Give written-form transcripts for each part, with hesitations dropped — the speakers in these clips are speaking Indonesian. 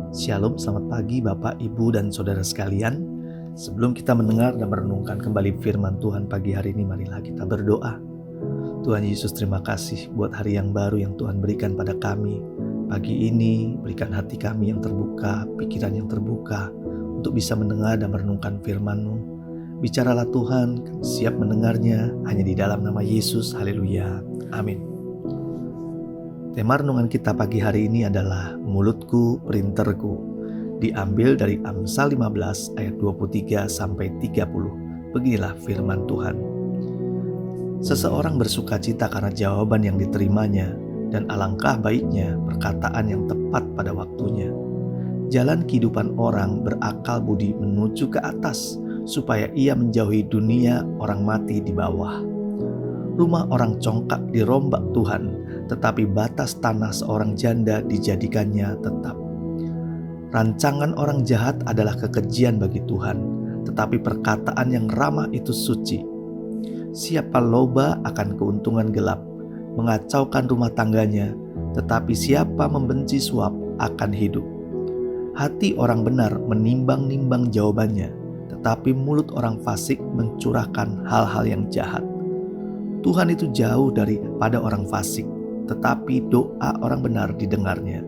Shalom, selamat pagi Bapak, Ibu, dan Saudara sekalian. Sebelum kita mendengar dan merenungkan kembali firman Tuhan pagi hari ini, marilah kita berdoa. Tuhan Yesus, terima kasih buat hari yang baru yang Tuhan berikan pada kami. Pagi ini, berikan hati kami yang terbuka, pikiran yang terbuka, untuk bisa mendengar dan merenungkan firman-Mu. Bicaralah Tuhan, kami siap mendengarnya, hanya di dalam nama Yesus, haleluya, amin. Tema renungan kita pagi hari ini adalah mulutku printerku. Diambil dari Amsal 15 ayat 23 sampai 30. Beginilah firman Tuhan. Seseorang bersukacita karena jawaban yang diterimanya, dan alangkah baiknya perkataan yang tepat pada waktunya. Jalan kehidupan orang berakal budi menuju ke atas, supaya ia menjauhi dunia orang mati di bawah. Rumah orang congkak dirombak Tuhan, tetapi batas tanah seorang janda dijadikannya tetap. Rancangan orang jahat adalah kekejian bagi Tuhan, tetapi perkataan yang ramah itu suci. Siapa loba akan keuntungan gelap, mengacaukan rumah tangganya, tetapi siapa membenci suap akan hidup. Hati orang benar menimbang-nimbang jawabannya, tetapi mulut orang fasik mencurahkan hal-hal yang jahat. Tuhan itu jauh daripada orang fasik, tetapi doa orang benar didengarnya.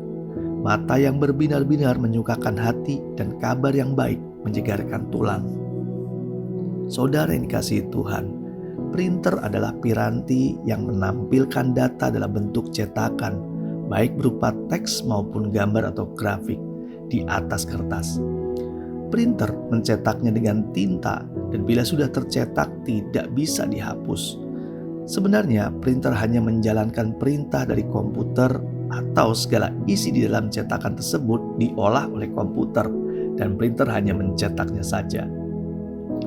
Mata yang berbinar-binar menyukakan hati, dan kabar yang baik menyegarkan tulang. Saudara yang dikasihi Tuhan, printer adalah piranti yang menampilkan data dalam bentuk cetakan, baik berupa teks maupun gambar atau grafik di atas kertas. Printer mencetaknya dengan tinta, dan bila sudah tercetak tidak bisa dihapus. Sebenarnya printer hanya menjalankan perintah dari komputer, atau segala isi di dalam cetakan tersebut diolah oleh komputer, dan printer hanya mencetaknya saja.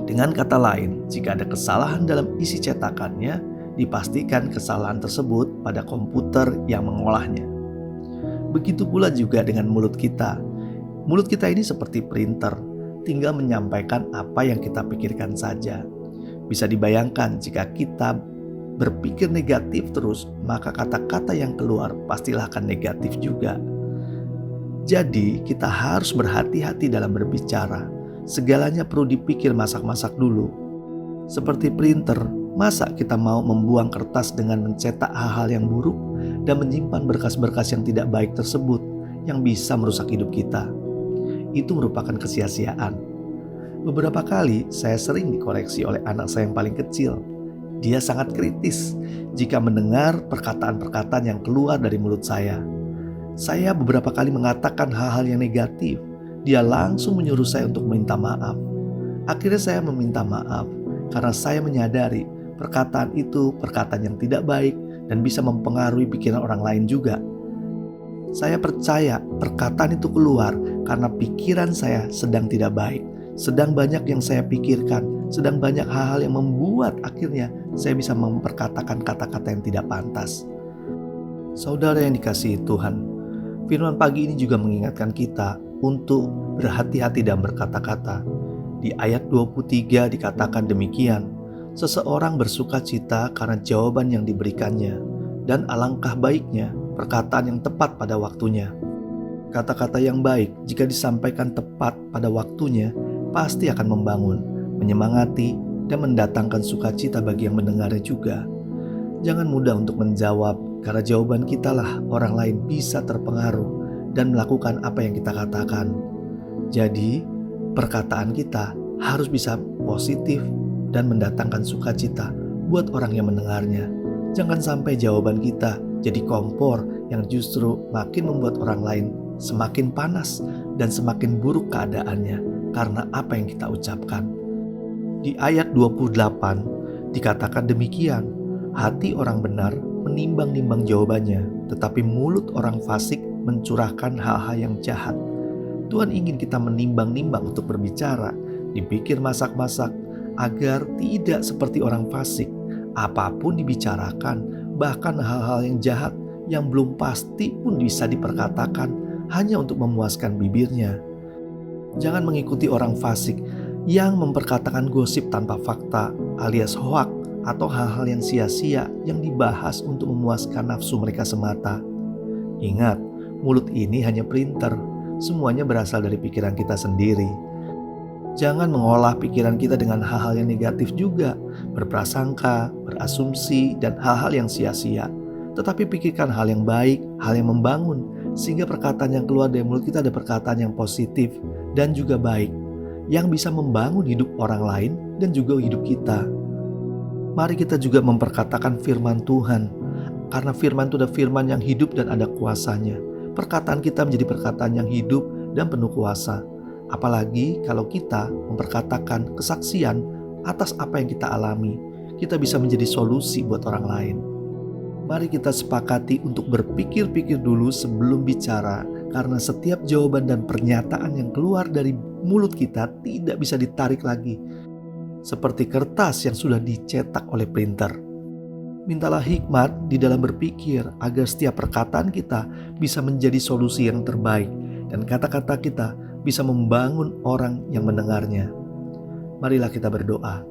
Dengan kata lain, jika ada kesalahan dalam isi cetakannya, dipastikan kesalahan tersebut pada komputer yang mengolahnya. Begitu pula juga dengan mulut kita. Mulut kita ini seperti printer, tinggal menyampaikan apa yang kita pikirkan saja. Bisa dibayangkan jika kita berpikir negatif terus, maka kata-kata yang keluar pastilah akan negatif juga. Jadi kita harus berhati-hati dalam berbicara. Segalanya perlu dipikir masak-masak dulu. Seperti printer, masa kita mau membuang kertas dengan mencetak hal-hal yang buruk dan menyimpan berkas-berkas yang tidak baik tersebut yang bisa merusak hidup kita? Itu merupakan kesia-siaan. Beberapa kali saya sering dikoreksi oleh anak saya yang paling kecil. Dia sangat kritis jika mendengar perkataan-perkataan yang keluar dari mulut saya. Saya beberapa kali mengatakan hal-hal yang negatif. Dia langsung menyuruh saya untuk meminta maaf. Akhirnya saya meminta maaf karena saya menyadari perkataan itu perkataan yang tidak baik dan bisa mempengaruhi pikiran orang lain juga. Saya percaya perkataan itu keluar karena pikiran saya sedang tidak baik. Sedang banyak yang saya pikirkan, sedang banyak hal-hal yang membuat akhirnya saya bisa memperkatakan kata-kata yang tidak pantas. Saudara yang dikasihi Tuhan, firman pagi ini juga mengingatkan kita untuk berhati-hati dalam berkata-kata. Di ayat 23 dikatakan demikian, seseorang bersukacita karena jawaban yang diberikannya, dan alangkah baiknya perkataan yang tepat pada waktunya. Kata-kata yang baik jika disampaikan tepat pada waktunya pasti akan membangun, menyemangati, dan mendatangkan sukacita bagi yang mendengarnya juga. Jangan mudah untuk menjawab, karena jawaban kita lah orang lain bisa terpengaruh dan melakukan apa yang kita katakan. Jadi, perkataan kita harus bisa positif dan mendatangkan sukacita buat orang yang mendengarnya. Jangan sampai jawaban kita jadi kompor yang justru makin membuat orang lain semakin panas dan semakin buruk keadaannya karena apa yang kita ucapkan. Di ayat 28 dikatakan demikian, hati orang benar menimbang-nimbang jawabannya, tetapi mulut orang fasik mencurahkan hal-hal yang jahat. Tuhan ingin kita menimbang-nimbang untuk berbicara, dipikir masak-masak, agar tidak seperti orang fasik. Apapun dibicarakan, bahkan hal-hal yang jahat yang belum pasti pun bisa diperkatakan hanya untuk memuaskan bibirnya. Jangan mengikuti orang fasik yang memperkatakan gosip tanpa fakta alias hoak atau hal-hal yang sia-sia yang dibahas untuk memuaskan nafsu mereka semata. Ingat, mulut ini hanya printer. semuanya berasal dari pikiran kita sendiri. Jangan mengolah pikiran kita dengan hal-hal yang negatif juga, berprasangka, berasumsi, dan hal-hal yang sia-sia. Tetapi pikirkan hal yang baik, hal yang membangun, sehingga perkataan yang keluar dari mulut kita ada perkataan yang positif dan juga baik, yang bisa membangun hidup orang lain dan juga hidup kita. Mari kita juga memperkatakan firman Tuhan, karena firman itu adalah firman yang hidup dan ada kuasanya. Perkataan kita menjadi perkataan yang hidup dan penuh kuasa. Apalagi kalau kita memperkatakan kesaksian atas apa yang kita alami, kita bisa menjadi solusi buat orang lain. Mari kita sepakati untuk berpikir-pikir dulu sebelum bicara, karena setiap jawaban dan pernyataan yang keluar dari mulut kita tidak bisa ditarik lagi, seperti kertas yang sudah dicetak oleh printer. Mintalah hikmat di dalam berpikir agar setiap perkataan kita bisa menjadi solusi yang terbaik dan kata-kata kita bisa membangun orang yang mendengarnya. Marilah kita berdoa.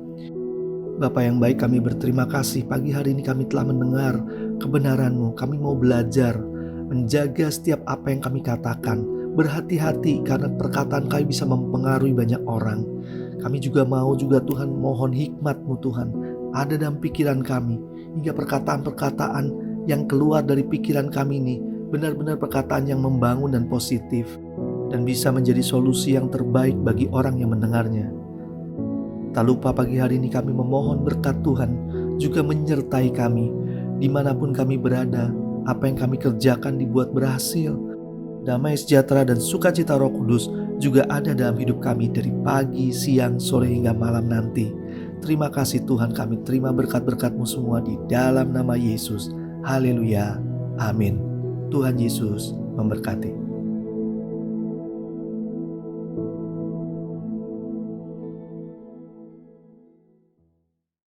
Bapa yang baik, kami berterima kasih pagi hari ini kami telah mendengar kebenaran-Mu. Kami mau belajar menjaga setiap apa yang kami katakan. Berhati-hati karena perkataan kami bisa mempengaruhi banyak orang. Kami juga mau Tuhan mohon hikmat-Mu Tuhan ada dalam pikiran kami, hingga perkataan-perkataan yang keluar dari pikiran kami ini benar-benar perkataan yang membangun dan positif, dan bisa menjadi solusi yang terbaik bagi orang yang mendengarnya. Tak lupa pagi hari ini kami memohon berkat Tuhan juga menyertai kami dimanapun kami berada. Apa yang kami kerjakan dibuat berhasil. Damai sejahtera dan sukacita Roh Kudus juga ada dalam hidup kami dari pagi, siang, sore hingga malam nanti. Terima kasih Tuhan, kami terima berkat-berkat-Mu semua di dalam nama Yesus. Haleluya. Amin. Tuhan Yesus memberkati.